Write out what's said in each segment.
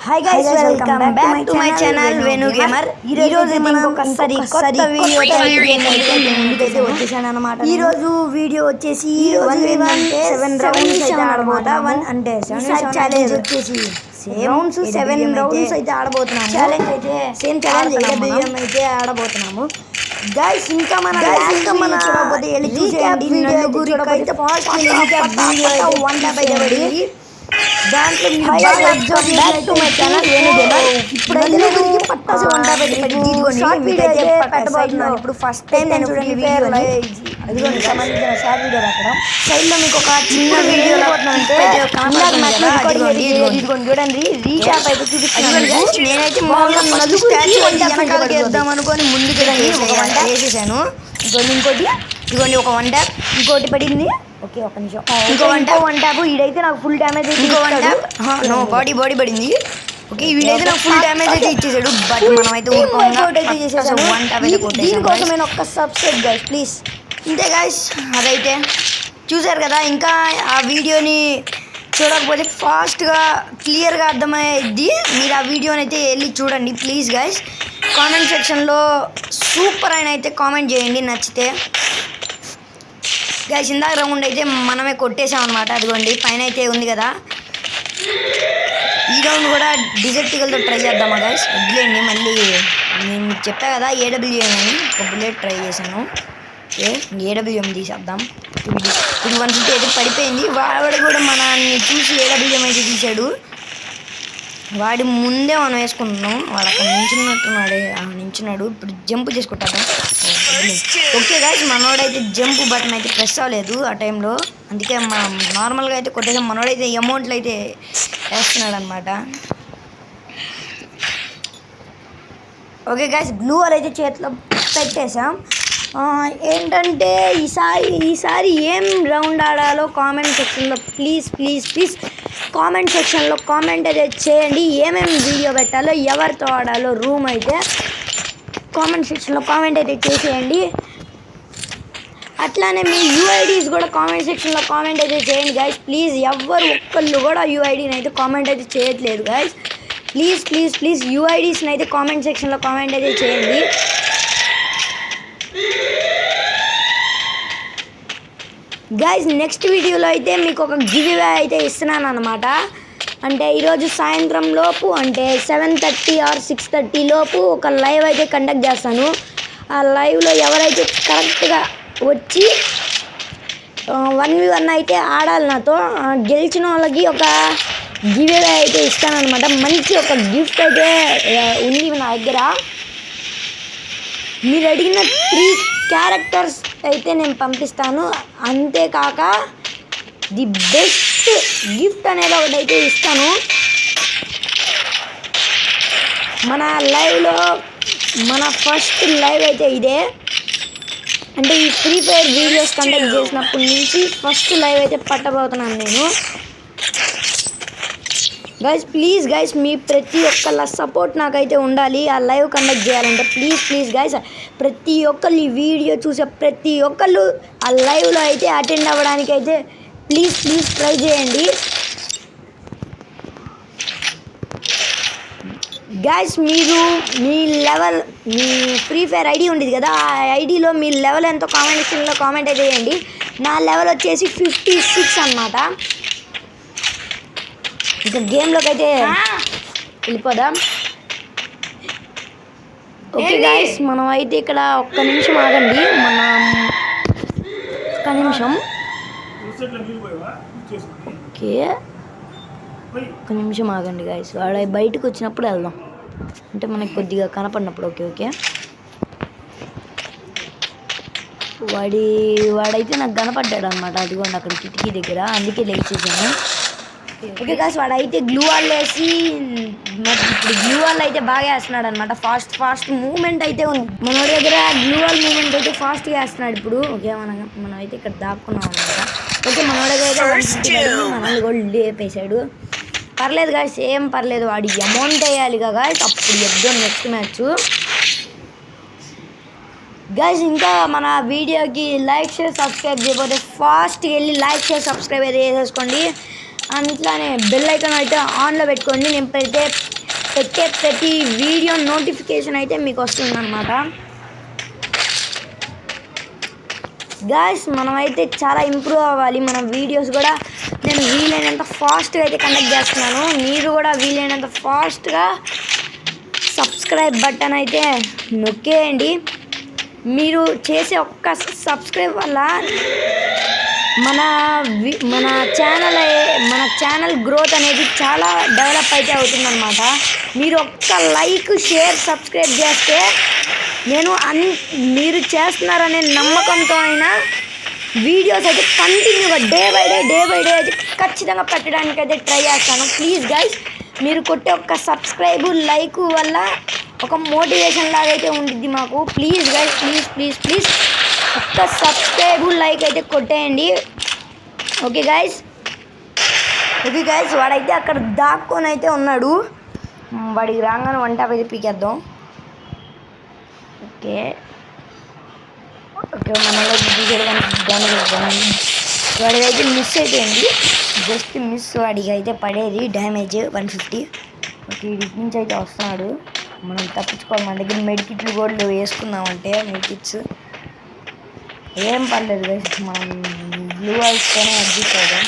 Hi guys welcome back to my channel Venu gamer. ఈ రోజు మనం ఒకసారి కొత్త వీడియోతో ముందుకైతే వచ్చేసాను అన్నమాట. ఈ రోజు వీడియో వచ్చేసి 7 రౌండ్స్ అయితే ఆడబోతా. 1 అంటే ఛాలెంజ్ వచ్చేసి సెవెన్ రౌండ్స్ అయితే ఆడబోతున్నాము. ఛాలెంజ్ అయితే సేమ్ ఛాలెంజ్ అయితే ఆడబోతున్నాము గైస్. ఇంకా మన చూడకపోతే వెళ్ళి చూసేయండి. నలుగురికి అయితే ఫాస్ట్ వీడియో 1 దాంట్లో ఇప్పుడు పట్టాసి వంట పెట్టబోతున్నాను. ఇప్పుడు ఫస్ట్ టైం నేను అదిగోండి సంబంధించిన షార్ట్ వీడియో పెట్టడం. సైడ్లో మీకు ఒక చిన్న వీడియో ఇదిగోండి చూడండి. రీక్యాప్ అయితే చూపిస్తున్నాను. నేనైతే వేద్దాం అనుకొని ముందుకు వేసేసాను. ఇంకోటి ఇదిగోండి ఒక 1 ట్యాప్ ఇంకోటి పడింది. ఓకే ఒక నిమిషం. ఇంకో వన్ ట్యాప్ ఈడైతే నాకు ఫుల్ డ్యామేజ్ అయితే ఇంకో 1 ట్యాప్ బాడీ పడింది. ఓకే వీడైతే నాకు ఫుల్ డ్యామేజ్ అయితే ఇచ్చేసాడు. బట్ మనమైతే దీనికోసం నేను ఒక్క సబ్స్క్రైబ్ గైస్ ప్లీజ్. ఇంతే గైస్, అదైతే చూసారు కదా. ఇంకా ఆ వీడియోని చూడకపోతే ఫాస్ట్గా క్లియర్గా అర్థమయ్యేది. మీరు ఆ వీడియోని అయితే వెళ్ళి చూడండి ప్లీజ్ గైస్. కామెంట్ సెక్షన్లో సూపర్ అయిన అయితే కామెంట్ చేయండి నచ్చితే. గైస్ ఇందాక రౌండ్ అయితే మనమే కొట్టేసాం అనమాట. అదిగోండి పైన అయితే ఉంది కదా. ఈ రౌండ్ కూడా డిజెక్టికల్తో ట్రై చేద్దామా గైస్. వద్దులేండి, మళ్ళీ నేను చెప్పా కదా ఏడబ్ల్యూఎం అని ఒక బుల్లెట్ ట్రై చేశాను. ఓకే ఏడబ్ల్యూఎం తీసేద్దాం. ఇప్పుడు 150 అయితే పడిపోయింది. వాడు కూడా మనల్ని చూసి ఏడబ్ల్యూఎం అయితే తీసాడు. వాడి ముందే మనం వేసుకుంటున్నాం. వాడు అక్కడ నించున్నాడు. ఇప్పుడు జంప్ చేసుకుంటాడు. ఓకే గాయస్, మనోడైతే జంప్ బటన్ అయితే ప్రెస్ అవ్వలేదు ఆ టైంలో. అందుకే మనం నార్మల్గా అయితే కొట్టేసాం. మనోడైతే అమౌంట్లు అయితే వేస్తున్నాడు అనమాట. ఓకే గాయస్, గ్లూ వాల్ అయితే చేతిలో పెట్టేసాం. ఏంటంటే ఈసారి ఏం రౌండ్ ఆడాలో కామెంట్ సెక్షన్లో ప్లీజ్ కామెంట్ సెక్షన్లో కామెంట్ అయితే చేయండి. ఏమేమి వీడియో పెట్టాలో ఎవరితో ఆడాలో రూమ్ అయితే కామెంట్ సెక్షన్లో కామెంట్ అయితే చేసేయండి. అట్లానే మీ యూఐడీస్ కూడా కామెంట్ సెక్షన్లో కామెంట్ అయితే చేయండి గైస్ ప్లీజ్. ఒక్కళ్ళు కూడా యూఐడీని అయితే కామెంట్ అయితే చేయట్లేదు గైస్. ప్లీజ్ యూఐడీస్ని అయితే కామెంట్ సెక్షన్లో కామెంట్ అయితే చేయండి. గైస్ నెక్స్ట్ వీడియోలో అయితే మీకు ఒక గివ్ అవే అయితే ఇస్తున్నాను అనమాట. అంటే ఈరోజు సాయంత్రం లోపు అంటే 7:30 ఆర్ 6:30 లోపు ఒక లైవ్ అయితే కండక్ట్ చేస్తాను. ఆ లైవ్లో ఎవరైతే కరెక్ట్గా వచ్చి 1v1 అయితే ఆడాలి నాతో, గెలిచిన వాళ్ళకి ఒక గివ్ అవే అయితే ఇస్తానమాట. మంచి ఒక గిఫ్ట్ అయితే ఉంది నా దగ్గర. మీరు అడిగిన 3 క్యారెక్టర్స్ అయితే నేను పంపిస్తాను. అంతేకాక ది బెస్ట్ గిఫ్ట్ అనేది ఒకటైతే ఇస్తాను. మన లైవ్లో మన ఫస్ట్ లైవ్ అయితే ఇదే. అంటే ఈ ఫ్రీ ఫైర్ వీడియోస్ కండక్ట్ చేసినప్పటి నుంచి ఫస్ట్ లైవ్ అయితే పట్టబోతున్నాను నేను గైస్. ప్లీజ్ గైస్, మీ ప్రతి ఒక్కళ్ళ సపోర్ట్ నాకైతే ఉండాలి ఆ లైవ్ కండక్ట్ చేయాలంటే. ప్లీజ్ గైస్, ప్రతి ఒక్కళ్ళు ఈ వీడియో చూసే ప్రతి ఒక్కళ్ళు ఆ లైవ్లో అయితే అటెండ్ అవ్వడానికి అయితే ప్లీజ్ ట్రై చేయండి గైస్. మీరు మీ ఫ్రీ ఫైర్ ఐడి ఉండేది కదా, ఆ ఐడిలో మీ లెవెల్ ఎంతో కామెంట్ సెక్షన్లో కామెంట్ అయితే చేయండి. నా లెవెల్ వచ్చేసి 56 అన్నమాట. ఇంకా గేమ్లోకి అయితే వెళ్ళిపోదాం. ఓకే గాయస్, మనం అయితే ఇక్కడ ఒక్క నిమిషం ఆగండి. ఒక్క నిమిషం ఓకే ఒక్క నిమిషం ఆగండి గాయస్. వాడు బయటకు వచ్చినప్పుడు వెళ్దాం, అంటే మనకి కొద్దిగా కనపడినప్పుడు. ఓకే వాడైతే నాకు కనపడ్డాడు అనమాట. అదిగోండి అక్కడ కిటికీ దగ్గర, అందుకే లేచేసాను. ఓకే గాయ్స్, వాడైతే గ్లూ వాల్ వేసి ఇప్పుడు గ్లూ వాల్ అయితే బాగా వేస్తున్నాడు అనమాట. ఫాస్ట్ మూవ్మెంట్ అయితే ఉంది మన దగ్గర. గ్లూ వాల్ మూవ్మెంట్ అయితే ఫాస్ట్గా వేస్తున్నాడు ఇప్పుడు. ఓకే మనం అయితే ఇక్కడ దాక్కున్నాం అనమాట. ఓకే మన దగ్గర అయితే మనల్ని కూడా లేపేశాడు. పర్లేదు గాయ్స్, ఏం పర్లేదు. వాడి అమౌంట్ వేయాలిగా గాయ్స్, అప్పుడు చెప్దాం నెక్స్ట్ మ్యాచ్ గాయ్స్. ఇంకా మన వీడియోకి లైక్ షేర్ సబ్స్క్రైబ్ చేయకపోతే ఫాస్ట్గా వెళ్ళి లైక్ షేర్ సబ్స్క్రైబ్ అయితే చేసేసుకోండి. అట్లానే బెల్ ఐకాన్ అయితే ఆన్లో పెట్టుకోండి. నేను అయితే పెట్టే ప్రతి వీడియో నోటిఫికేషన్ అయితే మీకు వస్తుందన్నమాట. గాయ్స్ మనమైతే చాలా ఇంప్రూవ్ అవ్వాలి. మన వీడియోస్ కూడా నేను వీలైనంత ఫాస్ట్గా అయితే కండక్ట్ చేస్తున్నాను. మీరు కూడా వీలైనంత ఫాస్ట్గా సబ్స్క్రైబ్ బటన్ అయితే నొక్కేయండి. మీరు చేసే ఒక్క సబ్స్క్రైబ్ వల్ల మన ఛానల్ గ్రోత్ అనేది చాలా డెవలప్ అయితే అవుతుందన్నమాట. మీరు ఒక్క లైక్, షేర్, సబ్స్క్రైబ్ చేస్తే నేను మీరు చేస్తున్నారనే నమ్మకంతో అయినా వీడియోస్ అయితే కంటిన్యూగా డే బై డే అయితే ఖచ్చితంగా పెట్టడానికి అయితే ట్రై చేస్తాను. ప్లీజ్ గైస్, మీరు కొట్టే ఒక్క సబ్స్క్రైబ్, లైక్ వల్ల ఒక మోటివేషన్ లాగా అయితే ఉంటుంది మాకు. ప్లీజ్ గైస్, ప్లీజ్ ఒక్క సబ్స్క్రైబ్, లైక్ అయితే కొట్టేయండి. ఓకే గైస్, వాడైతే అక్కడ దాక్కొని అయితే ఉన్నాడు. వాడికి రాగానే వంట అయితే పీకేద్దాం. ఓకే మనలో వాడికైతే మిస్ అయిపోయింది. Just miss. వాడికి అయితే పడేది డ్యామేజ్ 150. ఓకే ఇటు నుంచి అయితే వస్తున్నాడు. మనం తప్పించుకోవాలి. మన దగ్గర మెడికిట్లు కూడా వేసుకుందామంటే మెడికిట్స్ ఏం పర్లేదు గైస్, మనం బ్లూ వాల్స్తోనే అడ్జస్ట్ అవుతాం.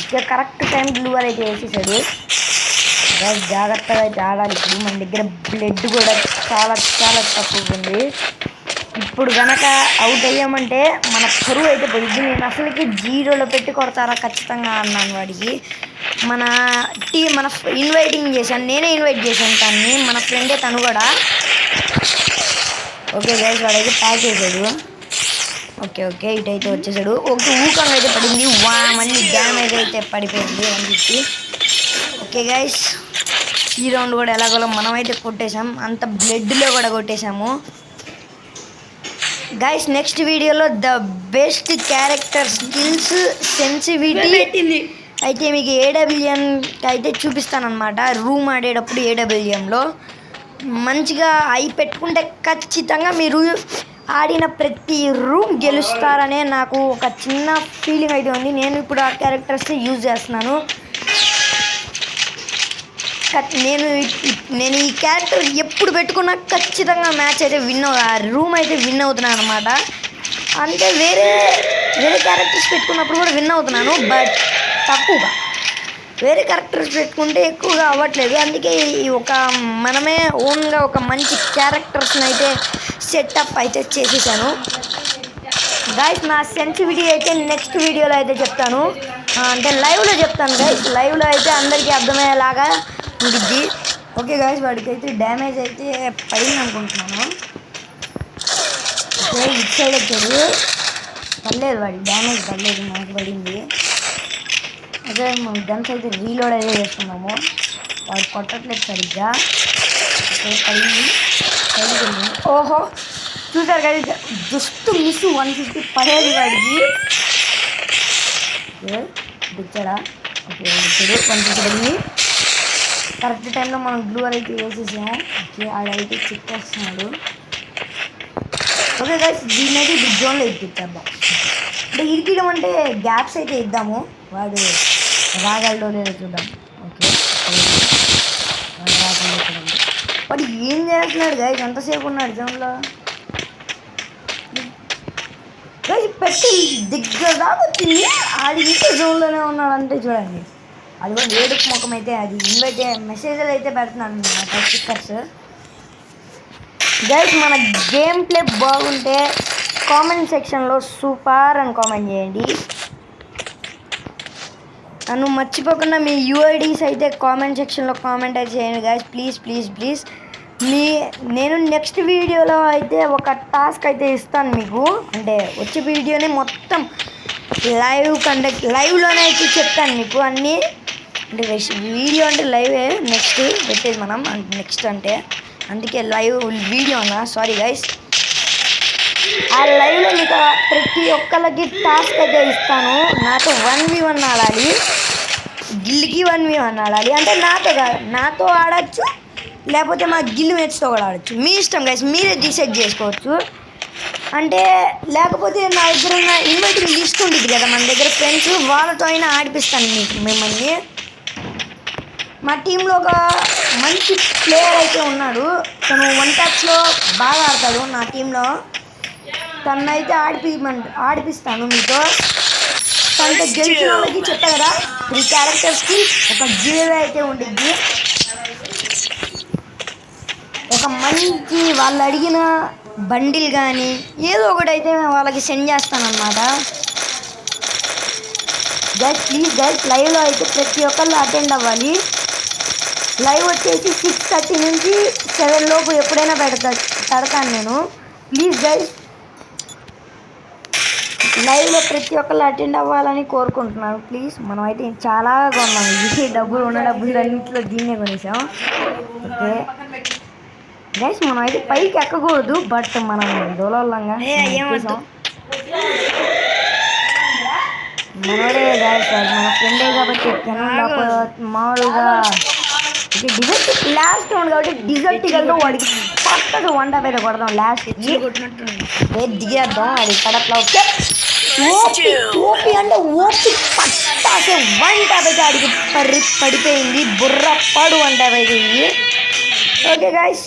ఇంకా కరెక్ట్ టైం బ్లూ వాల్ అయితే వేసేసాడు. గైస్ జాగ్రత్తగా అయితే ఆడాలి. ఇప్పుడు మన దగ్గర బ్లడ్ కూడా చాలా తక్కువ ఉంది. ఇప్పుడు కనుక అవుట్ అయ్యామంటే మన పరువు అయితే పోయింది. నేను అసలుకి 0లో పెట్టి కొడతారా ఖచ్చితంగా అన్నాను వాడికి. మన ఇన్వైటింగ్ చేశాను, నేనే ఇన్వైట్ చేశాను తన్ని, మన ఫ్రెండే తను కూడా. ఓకే గైస్ వాడైతే ప్యాక్ చేశాడు. ఓకే ఇటైతే వచ్చేసాడు. ఓకే ఊకంగా అయితే పడింది. మళ్ళీ డ్యామేజ్ అయితే పడిపోయింది 150. ఓకే గైస్, ఈ రౌండ్ కూడా ఎలాగోలో మనమైతే కొట్టేసాం. అంత బ్లడ్లో కూడా కొట్టేసాము. గైస్ నెక్స్ట్ వీడియోలో the best character skills sensitivity అయితే మీకు AWM అయితే చూపిస్తానమాట. రూమ్ ఆడేటప్పుడు AWMలో మంచిగా అయి పెట్టుకుంటే ఖచ్చితంగా మీరు ఆడిన ప్రతి రూమ్ గెలుస్తారనే నాకు ఒక చిన్న ఫీలింగ్ అయితే ఉంది. నేను ఇప్పుడు ఆ క్యారెక్టర్స్ యూజ్ చేస్తున్నాను. నేను ఈ క్యారెక్టర్ ఎప్పుడు పెట్టుకున్నా ఖచ్చితంగా మ్యాచ్ అయితే రూమ్ అయితే విన్ అవుతున్నాను అనమాట. అంటే వేరే క్యారెక్టర్స్ పెట్టుకున్నప్పుడు కూడా విన్ అవుతున్నాను, బట్ తక్కువగా. వేరే క్యారెక్టర్స్ పెట్టుకుంటే ఎక్కువగా అవ్వట్లేదు. అందుకే మనమే ఓన్గా ఒక మంచి క్యారెక్టర్స్ని అయితే సెటప్ అయితే చేసేసాను. గైస్ నా సెన్సిటివిటీ అయితే నెక్స్ట్ వీడియోలో అయితే చెప్తాను, అంటే లైవ్లో చెప్తాను గైస్. లైవ్లో అయితే అందరికీ అర్థమయ్యేలాగా ఉంటుంది. ఓకే గైస్ వాడికి అయితే డ్యామేజ్ అయితే పడింది అనుకుంటున్నాను. ఓకే ఇటు సైడ్ వచ్చాడు, పర్లేదు వాడి డ్యామేజ్ పర్లేదు, మనకు పడింది. అదే మనం గన్స్ అయితే రీలోడ్ అయితే చేస్తున్నాము. వాడు కొట్టట్లేదు సరిగ్గా. ఓకే పడింది, ఓహో చూసారు కదా జస్ట్ మిస్ 150 పడేది వాడికి. ఓకే దిచ్చాడా? ఓకే 150 పడింది. కరెక్ట్ టైంలో మనం బ్లూ అయితే వేసేసాము. ఓకే ఆడైతే చెక్ చేస్తున్నాడు. ఓకే గైస్ దీన్ని అయితే బిగ్ జోన్లో ఇప్పించేద్దాం. అంటే ఇరికియడం అంటే గ్యాప్స్ అయితే ఇద్దాము. వాడు రాగలడో లేదో చూద్దాం. ఓకే వాడు ఏం చేస్తున్నాడు గైస్? ఎంతసేపు ఉన్నాడు జోన్లో? గైస్ పెట్టి దగ్గర దాకా వచ్చింది, ఆడి ఇంకే జోన్లోనే ఉన్నాడంటే చూడండి. అది కూడా ఏడుపు ముఖం అయితే అది ఇన్వైట్ మెసేజ్లు అయితే పెడుతున్నాను అనమాట స్టిక్కర్స్. గైస్ మన గేమ్ ప్లే బాగుంటే కామెంట్ సెక్షన్లో సూపర్ అని కామెంట్ చేయండి. నన్ను మర్చిపోకుండా మీ UIDs అయితే కామెంట్ సెక్షన్లో కామెంట్ అయితే చేయండి గైస్. ప్లీజ్ నేను నెక్స్ట్ వీడియోలో అయితే ఒక టాస్క్ అయితే ఇస్తాను మీకు. అంటే వచ్చే వీడియోని మొత్తం లైవ్లోనే అయితే చెప్తాను మీకు అన్నీ. అంటే వీడియో అంటే లైవే నెక్స్ట్ పెట్టేది మనం, నెక్స్ట్ అంటే అందుకే లైవ్ వీడియో అన్నా, సారీ గైస్. ఆ లైవ్లో మీకు ప్రతి ఒక్కరికి టాస్క్ అయితే ఇస్తాను. నాతో 1v1 ఆడాలి, గిల్కి 1v1 ఆడాలి. అంటే నాతో ఆడచ్చు, లేకపోతే మా గిల్ మేట్స్తో కూడా ఆడచ్చు. మీ ఇష్టం గైస్, మీరే డిసైడ్ చేసుకోవచ్చు. అంటే లేకపోతే నా దగ్గర ఉన్న ఇన్వైటింగ్ లిస్ట్ ఉంటుంది కదా మన దగ్గర ఫ్రెండ్స్, వాళ్ళతో అయినా ఆడిపిస్తాను మిమ్మల్ని. మా టీంలో ఒక మంచి ప్లేయర్ అయితే ఉన్నాడు. తను 1 టచ్లో బాగా ఆడతాడు. నా టీంలో తనైతే ఆడిపిస్తాను మీతో. తనతో గెలిచిన వాళ్ళకి చెప్పా కదా 3 క్యారెక్టర్స్కి ఒక గివ్ అయితే ఉండిద్ది. ఒక మంచి వాళ్ళు అడిగిన బండిల్ కానీ ఏదో ఒకటి అయితే వాళ్ళకి సెండ్ చేస్తానన్నమాట. గైస్ ప్లీజ్ గైస్ లైవ్లో అయితే ప్రతి ఒక్కళ్ళు అటెండ్ అవ్వాలి. లైవ్ వచ్చేసి 6:30 నుంచి 7 లోపు ఎప్పుడైనా పెడతాను నేను. ప్లీజ్ గైస్ లైవ్లో ప్రతి ఒక్కళ్ళు అటెండ్ అవ్వాలని కోరుకుంటున్నాను. ప్లీజ్ మనం అయితే చాలా కొన్నాం. ఇది డబ్బులు అన్నింటిలో దీన్నే కొనేసాం. ఓకే గైస్ మనం అయితే పైకి ఎక్కకూడదు, బట్ మనం దోలంగా మనోడే గైస్ మన ఫ్రెండే కాబట్టి మామూలుగా డిజర్ట్ లాస్ట్ రౌండ్ కాబట్టి డిజర్ట్ వెళ్తూ వాడికి పక్కకు 1 టైప్ అయితే కొడదాం. లాస్ట్ దిగేద్దాం. అది కడపలో ఓపి అంటే ఓపి పట్టాసే 1 టైప్ అయితే ఆడికి పడిపోయింది. బుర్ర పడు 1 టైప్ అయితే ఇది. ఓకే గైస్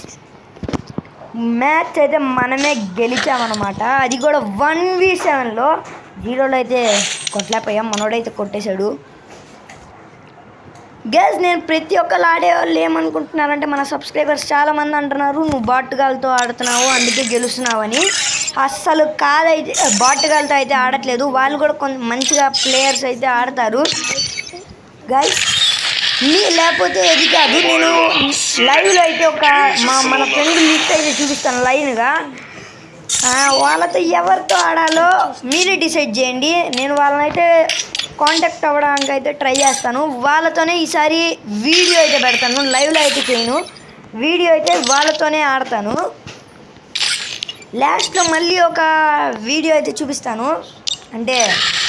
మ్యాచ్ అయితే మనమే గెలిచామన్నమాట. అది కూడా 1v7లో 0లో అయితే కొట్టలేకపోయాం. మనోడైతే కొట్టేశాడు. గైస్ నేను ప్రతి ఒక్కరు ఆడేవాళ్ళు ఏమనుకుంటున్నారంటే మన సబ్స్క్రైబర్స్ చాలామంది అంటున్నారు నువ్వు బాటుగాలతో ఆడుతున్నావు అందుకే గెలుస్తున్నావు అని. అస్సలు కాదైతే బాటుగాలతో అయితే ఆడట్లేదు. వాళ్ళు కూడా కొంచెం మంచిగా ప్లేయర్స్ అయితే ఆడతారు గైస్. లేకపోతే ఇది కాదు. నేను లైవ్లో అయితే మన ఫ్రెండ్ లిస్ట్ అయితే చూపిస్తాను లైన్గా. వాళ్ళతో ఎవరితో ఆడాలో మీరే డిసైడ్ చేయండి. నేను వాళ్ళనైతే కాంటాక్ట్ అవ్వడానికి అయితే ట్రై చేస్తాను. వాళ్ళతోనే ఈసారి వీడియో అయితే పెడతాను. లైవ్లో అయితే చేయను, వీడియో అయితే వాళ్ళతోనే ఆడతాను. లాస్ట్లో మళ్ళీ ఒక వీడియో అయితే చూపిస్తాను. అంటే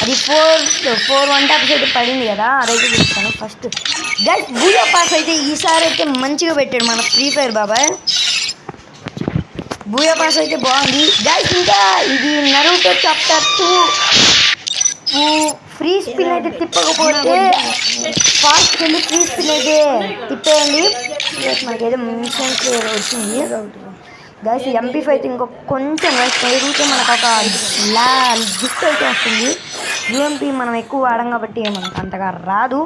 అది 4 1 టైప్స్ అయితే పడింది కదా, అదైతే చూపిస్తాను. ఫస్ట్ గైస్ బూయా పాస్ అయితే ఈసారి అయితే మంచిగా పెట్టాడు మన ఫ్రీ ఫైర్ బాబాయ్. బూయా పాస్ అయితే బాగుంది గైస్. ఇంకా ఇది నరుటో చాప్టర్ 2 ఫ్రీ స్పిన్ అయితే తిప్పకపోతే ఫాస్ట్కి వెళ్ళి ఫ్రీ స్పిన్ అయితే తిప్పేయండి. మనకైతే మిషన్స్ వచ్చింది గైస్. MP5 అయితే కొంచెం పెరిగితే మనకు ఒక గిఫ్ట్ అయితే వస్తుంది. UMP మనం ఎక్కువ వాడం కాబట్టి మనకు అంతగా రాదు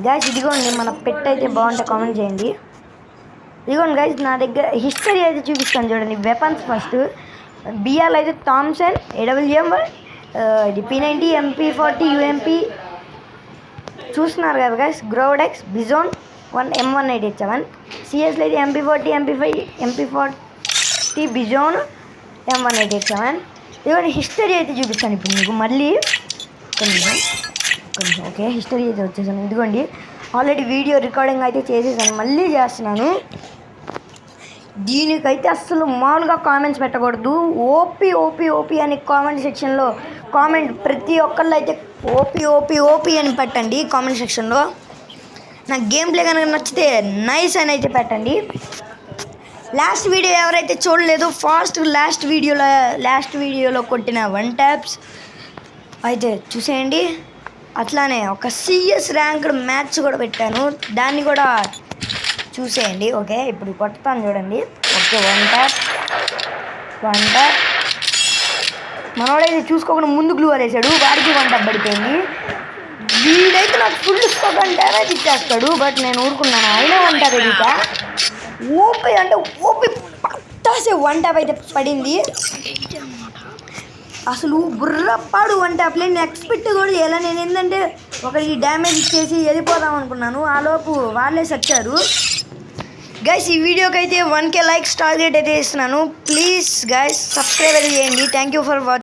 గైస్. ఇదిగోండి మన పెట్ అయితే బాగుంటే కామెంట్ చేయండి. ఇదిగోండి గైస్ నా దగ్గర హిస్టరీ అయితే చూపిస్తాను చూడండి. వెపన్స్ ఫస్ట్ BR అయితే థామ్సన్, AWM, ఇది P90, MP40, UMP చూస్తున్నారు కదా గైస్. గ్రోవెడెక్స్, బిజోన్, M1887. CS అయితే MP40, MP5, MP40, బిజోన్, M1887. ఇదిగోండి హిస్టరీ అయితే చూపిస్తాను ఇప్పుడు మీకు మళ్ళీ కొంచెం. ఓకే హిస్టరీ అయితే వచ్చేసాను. ఇదిగోండి ఆల్రెడీ వీడియో రికార్డింగ్ అయితే చేసేసాను, మళ్ళీ చేస్తున్నాను. దీనికైతే అస్సలు మామూలుగా కామెంట్స్ పెట్టకూడదు. ఓపీ అని కామెంట్ సెక్షన్లో కామెంట్ ప్రతి ఒక్కళ్ళు అయితే ఓపీ అని పెట్టండి కామెంట్ సెక్షన్లో. నాకు గేమ్ ప్లే కనుక నచ్చితే నైస్ అని అయితే పెట్టండి. లాస్ట్ వీడియో ఎవరైతే చూడలేదు ఫాస్ట్ లాస్ట్ వీడియోలో కొట్టిన 1 ట్యాప్స్ అయితే చూసేయండి. అట్లానే ఒక CS ర్యాంక్డ్ మ్యాచ్ కూడా పెట్టాను, దాన్ని కూడా చూసేయండి. ఓకే ఇప్పుడు కొడతాను చూడండి. ఓకే 1 ట్యాప్ మనోడైతే చూసుకోకుండా ముందు గ్లూ వేసాడు, వాడికి 1 ట్యాప్ పడిపోయింది. వీడైతే నాకు ఫుల్ 1 ట్యాప్ అయితే ఇచ్చేస్తాడు, బట్ నేను ఊరుకున్నాను. అయినా 1 ట్యాప్ ఎదుగుతా. ఓపీ అంటే ఓపీ పట్టాసే 1 ట్యాప్ అయితే పడింది. అసలు బుర్రపాడు 1 ట్యాప్లే నేను ఎక్స్పెక్ట్ కూడా చేయాలి. నేను ఏంటంటే ఒకరికి డ్యామేజ్ ఇచ్చేసి వెళ్ళిపోదాం అనుకున్నాను, ఆలోపు వాళ్ళే సచ్చారు గైస్. ఈ వీడియోకి అయితే 1K లైక్స్ టార్గెట్ అయితే ఇస్తున్నాను. ప్లీజ్ గైస్ సబ్స్క్రైబ్ అయితే చేయండి. Thank you for watching.